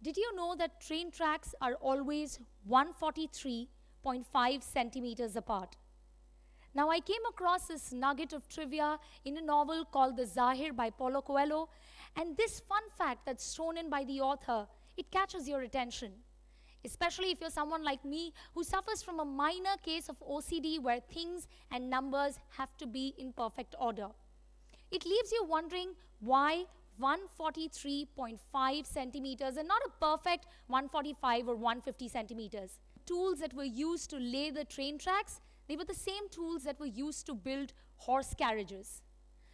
Did you know that train tracks are always 143.5 centimeters apart? Now, I came across this nugget of trivia in a novel called The Zahir by Paulo Coelho, and this fun fact that's thrown in by the author, it catches your attention. Especially if you're someone like me who suffers from a minor case of OCD where things and numbers have to be in perfect order. It leaves you wondering why 143.5 centimeters and not a perfect 145 or 150 centimeters. Tools that were used to lay the train tracks, they were the same tools that were used to build horse carriages.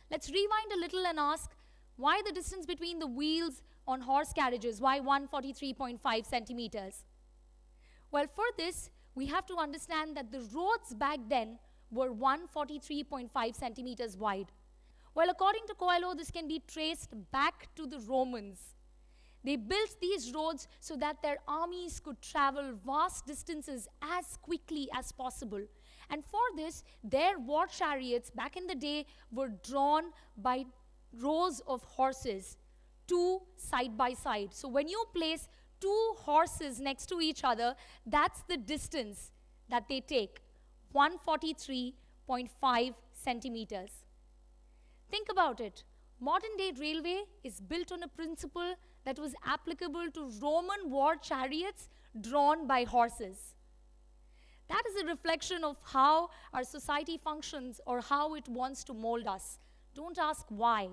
Let's rewind a little and ask, why the distance between the wheels on horse carriages? Why 143.5 centimeters? Well, for this, we have to understand that the roads back then were 143.5 centimeters wide. Well, according to Coelho, this can be traced back to the Romans. They built these roads so that their armies could travel vast distances as quickly as possible. And for this, their war chariots back in the day were drawn by rows of horses, two side by side. So when you place two horses next to each other, that's the distance that they take, 143.5 centimeters. Think about it. Modern day railway is built on a principle that was applicable to Roman war chariots drawn by horses. That is a reflection of how our society functions or how it wants to mold us. Don't ask why.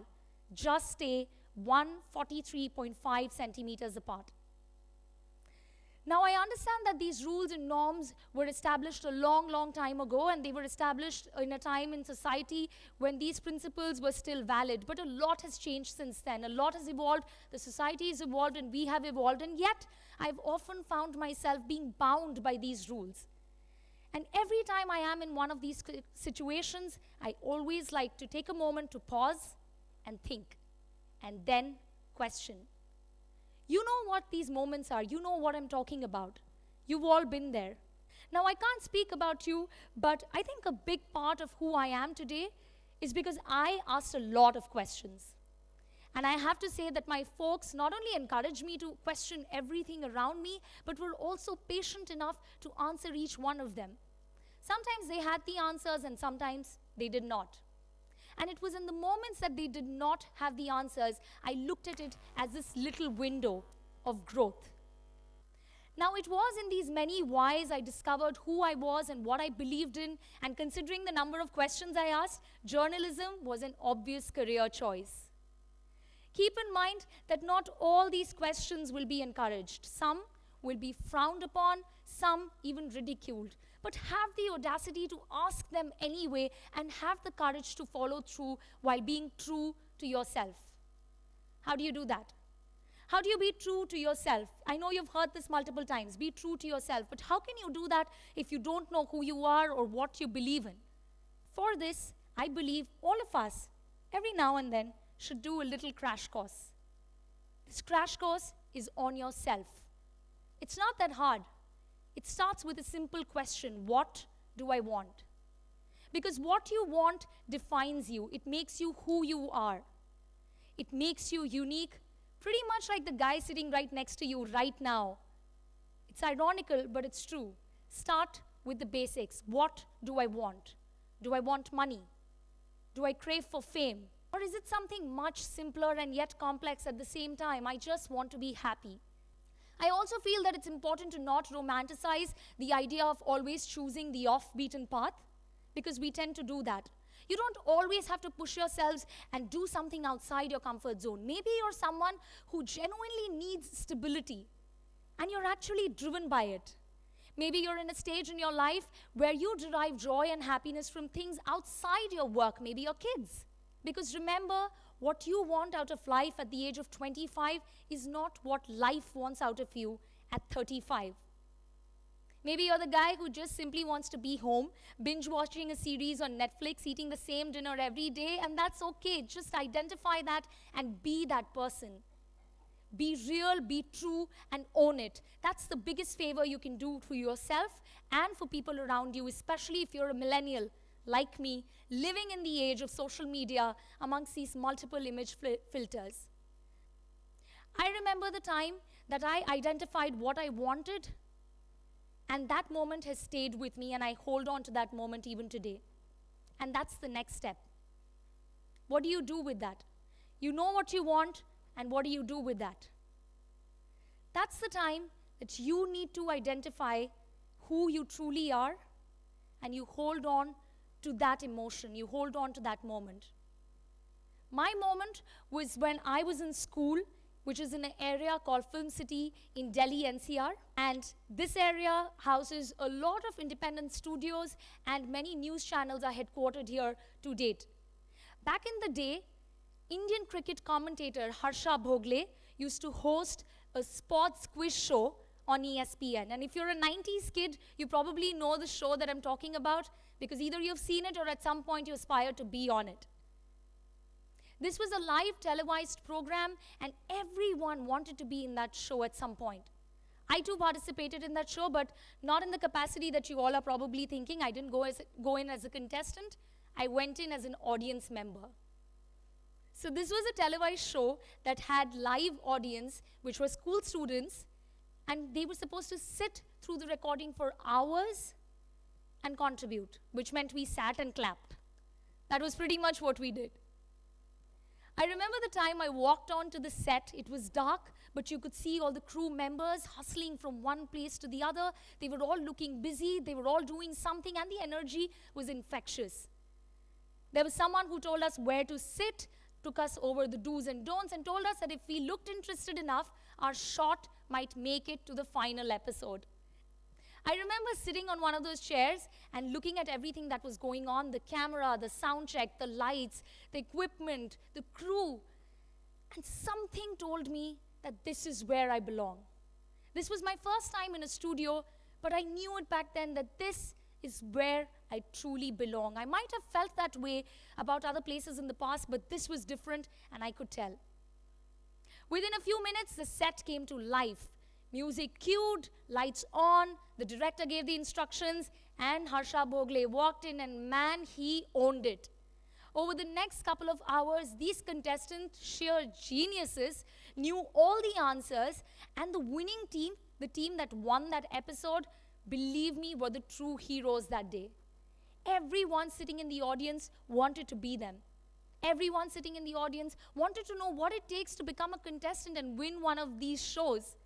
Just stay 143.5 centimeters apart. Now, I understand that these rules and norms were established a long, long time ago, and they were established in a time in society when these principles were still valid. But a lot has changed since then. A lot has evolved. The society has evolved, and we have evolved. And yet, I've often found myself being bound by these rules. And every time I am in one of these situations, I always like to take a moment to pause and think, and then question. You know what these moments are. You know what I'm talking about. You've all been there. Now, I can't speak about you, but I think a big part of who I am today is because I asked a lot of questions. And I have to say that my folks not only encouraged me to question everything around me, but were also patient enough to answer each one of them. Sometimes they had the answers and sometimes they did not. And it was in the moments that they did not have the answers, I looked at it as this little window of growth. Now, it was in these many whys I discovered who I was and what I believed in, and considering the number of questions I asked, journalism was an obvious career choice. Keep in mind that not all these questions will be encouraged. Some will be frowned upon, some even ridiculed. But have the audacity to ask them anyway and have the courage to follow through while being true to yourself. How do you do that? How do you be true to yourself? I know you've heard this multiple times, be true to yourself, but how can you do that if you don't know who you are or what you believe in? For this, I believe all of us, every now and then, should do a little crash course. This crash course is on yourself. It's not that hard. It starts with a simple question, what do I want? Because what you want defines you. It makes you who you are. It makes you unique, pretty much like the guy sitting right next to you right now. It's ironical, but it's true. Start with the basics. What do I want? Do I want money? Do I crave for fame? Or is it something much simpler and yet complex at the same time? I just want to be happy. I also feel that it's important to not romanticize the idea of always choosing the off-beaten path, because we tend to do that. You don't always have to push yourselves and do something outside your comfort zone. Maybe you're someone who genuinely needs stability, and you're actually driven by it. Maybe you're in a stage in your life where you derive joy and happiness from things outside your work, maybe your kids. Because remember, what you want out of life at the age of 25 is not what life wants out of you at 35. Maybe you're the guy who just simply wants to be home, binge watching a series on Netflix, eating the same dinner every day, and that's okay. Just identify that and be that person. Be real, be true, and own it. That's the biggest favor you can do for yourself and for people around you, especially if you're a millennial like me, living in the age of social media amongst these multiple image filters. I remember the time that I identified what I wanted, and that moment has stayed with me, and I hold on to that moment even today. And that's the next step. What do you do with that? You know what you want, and what do you do with that? That's the time that you need to identify who you truly are, and you hold on to that emotion, you hold on to that moment. My moment was when I was in school, which is in an area called Film City in Delhi, NCR. And this area houses a lot of independent studios, and many news channels are headquartered here to date. Back in the day, Indian cricket commentator Harsha Bhogle used to host a sports quiz show on ESPN. And if you're a 90s kid, you probably know the show that I'm talking about, because either you've seen it or at some point you aspire to be on it. This was a live televised program, and everyone wanted to be in that show at some point. I too participated in that show, but not in the capacity that you all are probably thinking. I didn't go in as a contestant. I went in as an audience member. So this was a televised show that had live audience, which was school students, and they were supposed to sit through the recording for hours and contribute, which meant we sat and clapped. That was pretty much what we did. I remember the time I walked onto the set. It was dark, but you could see all the crew members hustling from one place to the other. They were all looking busy. They were all doing something, and the energy was infectious. There was someone who told us where to sit, took us over the do's and don'ts, and told us that if we looked interested enough, our shot might make it to the final episode. I remember sitting on one of those chairs and looking at everything that was going on, the camera, the sound check, the lights, the equipment, the crew. And something told me that this is where I belong. This was my first time in a studio, but I knew it back then that this is where I truly belong. I might have felt that way about other places in the past, but this was different, and I could tell. Within a few minutes, the set came to life. Music cued, lights on, the director gave the instructions, and Harsha Bhogle walked in, and man, he owned it. Over the next couple of hours, these contestants, sheer geniuses, knew all the answers, and the winning team, the team that won that episode, believe me, were the true heroes that day. Everyone sitting in the audience wanted to be them. Everyone sitting in the audience wanted to know what it takes to become a contestant and win one of these shows.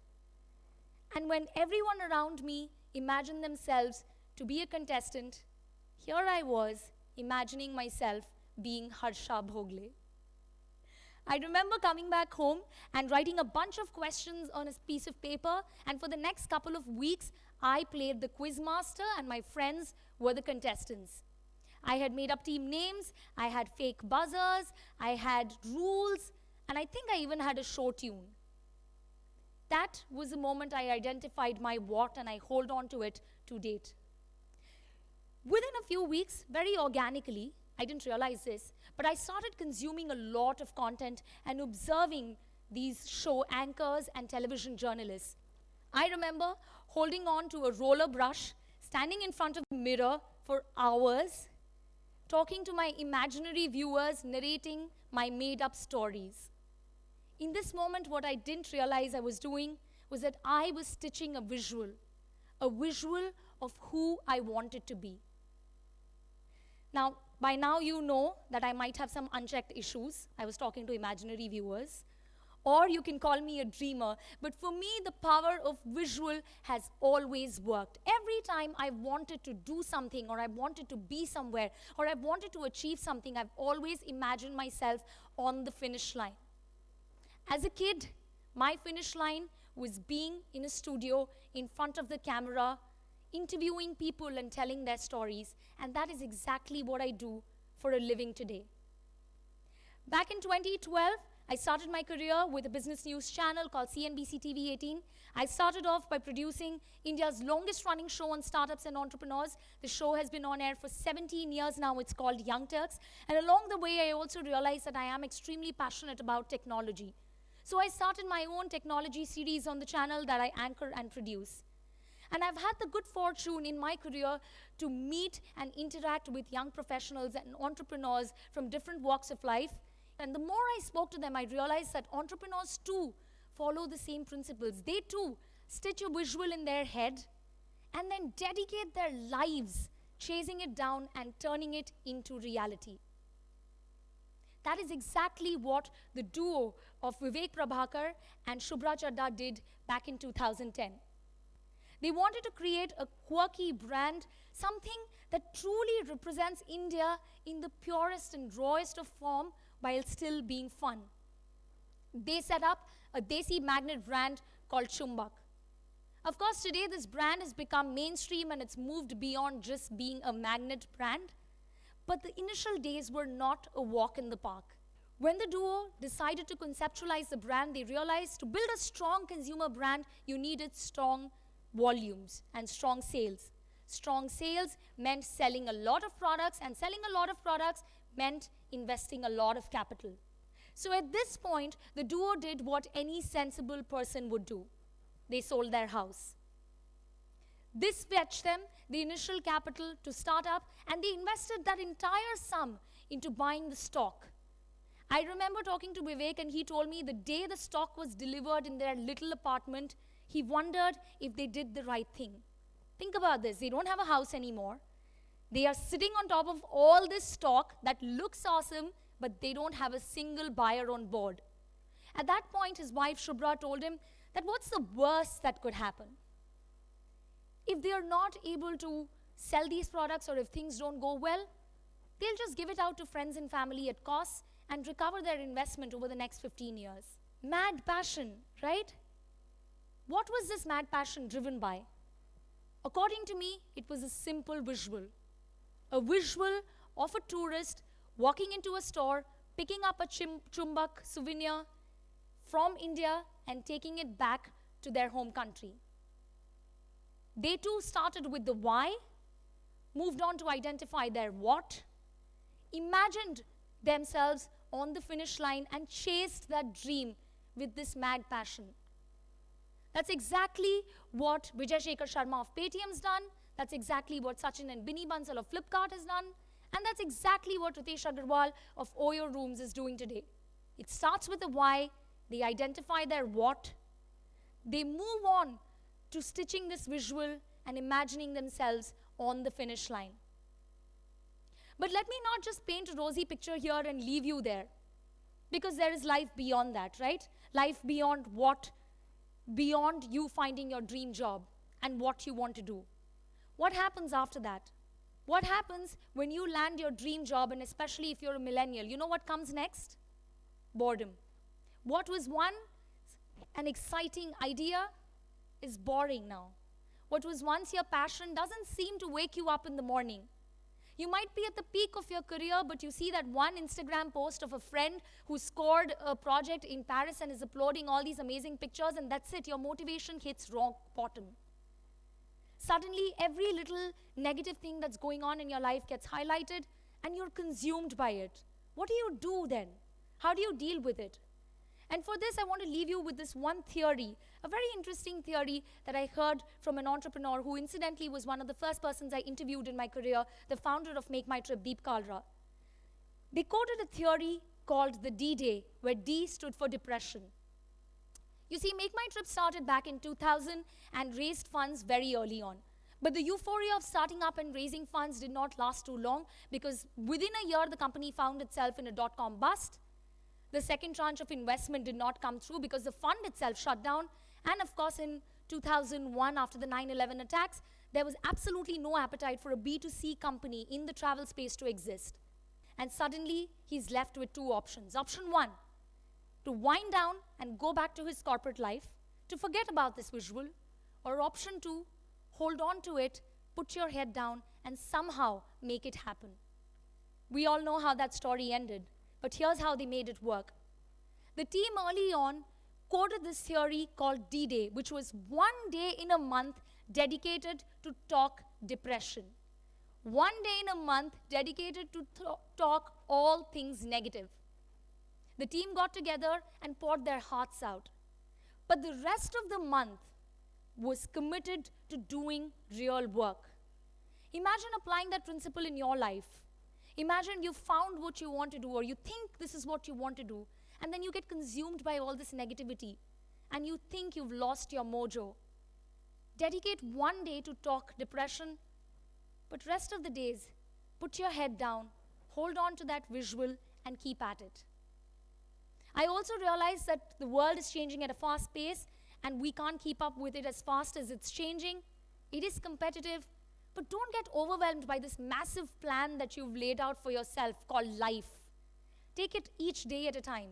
And when everyone around me imagined themselves to be a contestant, here I was imagining myself being Harsha Bhogle. I remember coming back home and writing a bunch of questions on a piece of paper, and for the next couple of weeks, I played the quiz master and my friends were the contestants. I had made up team names, I had fake buzzers, I had rules, and I think I even had a show tune. That was the moment I identified my what, and I hold on to it to date. Within a few weeks, very organically, I didn't realize this, but I started consuming a lot of content and observing these show anchors and television journalists. I remember holding on to a roller brush, standing in front of the mirror for hours, talking to my imaginary viewers, narrating my made-up stories. In this moment, what I didn't realize I was doing was that I was stitching a visual of who I wanted to be. Now, by now you know that I might have some unchecked issues. I was talking to imaginary viewers. Or you can call me a dreamer. But for me, the power of visual has always worked. Every time I've wanted to do something, or I've wanted to be somewhere, or I've wanted to achieve something, I've always imagined myself on the finish line. As a kid, my finish line was being in a studio in front of the camera, interviewing people and telling their stories, and that is exactly what I do for a living today. Back in 2012, I started my career with a business news channel called CNBC TV 18. I started off by producing India's longest running show on startups and entrepreneurs. The show has been on air for 17 years now. It's called Young Turks. And along the way, I also realized that I am extremely passionate about technology. So I started my own technology series on the channel that I anchor and produce. And I've had the good fortune in my career to meet and interact with young professionals and entrepreneurs from different walks of life. And the more I spoke to them, I realized that entrepreneurs too follow the same principles. They too stitch a visual in their head and then dedicate their lives chasing it down and turning it into reality. That is exactly what the duo of Vivek Prabhakar and Shubhra Chadda did back in 2010. They wanted to create a quirky brand, something that truly represents India in the purest and rawest of form while still being fun. They set up a Desi magnet brand called Chumbak. Of course, today this brand has become mainstream and it's moved beyond just being a magnet brand. But the initial days were not a walk in the park. When the duo decided to conceptualize the brand, they realized to build a strong consumer brand, you needed strong volumes and strong sales. Strong sales meant selling a lot of products, and selling a lot of products meant investing a lot of capital. So at this point, the duo did what any sensible person would do. They sold their house. This fetched them the initial capital to start up, and they invested that entire sum into buying the stock. I remember talking to Vivek, and he told me the day the stock was delivered in their little apartment, he wondered if they did the right thing. Think about this. They don't have a house anymore. They are sitting on top of all this stock that looks awesome, but they don't have a single buyer on board. At that point, his wife Shubhra told him that what's the worst that could happen? If they are not able to sell these products, or if things don't go well, they'll just give it out to friends and family at cost and recover their investment over the next 15 years. Mad passion, right? What was this mad passion driven by? According to me, it was a simple visual. A visual of a tourist walking into a store, picking up a Chumbak souvenir from India and taking it back to their home country. They too started with the why, moved on to identify their what, imagined themselves on the finish line and chased that dream with this mad passion. That's exactly what Vijay Shekhar Sharma of Paytm's done. That's exactly what Sachin and Binny Bansal of Flipkart has done. And that's exactly what Ritesh Agarwal of Oyo Rooms is doing today. It starts with the why, they identify their what, they move on to stitching this visual and imagining themselves on the finish line. But let me not just paint a rosy picture here and leave you there, because there is life beyond that, right? Life beyond what? Beyond you finding your dream job and what you want to do. What happens after that? What happens when you land your dream job, and especially if you're a millennial? You know what comes next? Boredom. What was once an exciting idea is boring now. What was once your passion doesn't seem to wake you up in the morning. You might be at the peak of your career, but you see that one Instagram post of a friend who scored a project in Paris and is uploading all these amazing pictures, and that's it. Your motivation hits rock bottom. Suddenly, every little negative thing that's going on in your life gets highlighted, and you're consumed by it. What do you do then? How do you deal with it? And for this, I want to leave you with this one theory, a very interesting theory that I heard from an entrepreneur who incidentally was one of the first persons I interviewed in my career, the founder of Make My Trip, Deep Kalra. They quoted a theory called the D-Day, where D stood for depression. You see, Make My Trip started back in 2000 and raised funds very early on. But the euphoria of starting up and raising funds did not last too long, because within a year, the company found itself in a dot-com bust. The second tranche of investment did not come through because the fund itself shut down. And of course, in 2001, after the 9/11 attacks, there was absolutely no appetite for a B2C company in the travel space to exist. And suddenly, he's left with two options. Option one, to wind down and go back to his corporate life, to forget about this visual. Or option two, hold on to it, put your head down, and somehow make it happen. We all know how that story ended. But here's how they made it work. The team early on coded this theory called D-Day, which was one day in a month dedicated to talk depression. One day in a month dedicated to talk all things negative. The team got together and poured their hearts out. But the rest of the month was committed to doing real work. Imagine applying that principle in your life. Imagine you found what you want to do, or you think this is what you want to do, and then you get consumed by all this negativity. and you think you've lost your mojo. Dedicate one day to talk depression, but rest of the days, put your head down, hold on to that visual, and keep at it. I also realize that the world is changing at a fast pace, and we can't keep up with it as fast as it's changing. It is competitive, but don't get overwhelmed by this massive plan that you've laid out for yourself called life. Take it each day at a time.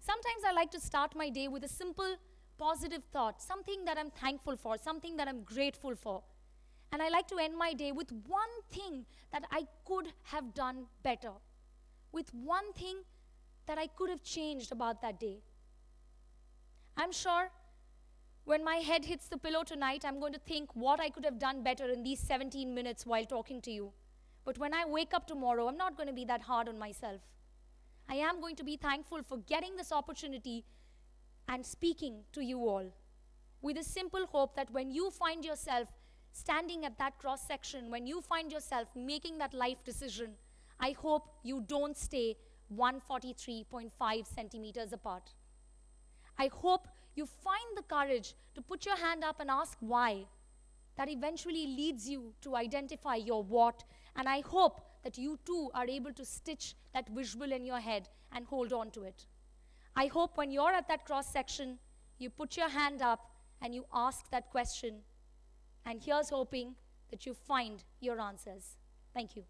Sometimes I like to start my day with a simple, positive thought, something that I'm thankful for, something that I'm grateful for. And I like to end my day with one thing that I could have done better, with one thing that I could have changed about that day. I'm sure when my head hits the pillow tonight, I'm going to think what I could have done better in these 17 minutes while talking to you. But when I wake up tomorrow, I'm not going to be that hard on myself. I am going to be thankful for getting this opportunity and speaking to you all, with a simple hope that when you find yourself standing at that cross section, when you find yourself making that life decision, I hope you don't stay 143.5 centimeters apart. I hope you find the courage to put your hand up and ask why. That eventually leads you to identify your what, and I hope that you too are able to stitch that visual in your head and hold on to it. I hope when you're at that cross section, you put your hand up and you ask that question. And here's hoping that you find your answers. Thank you.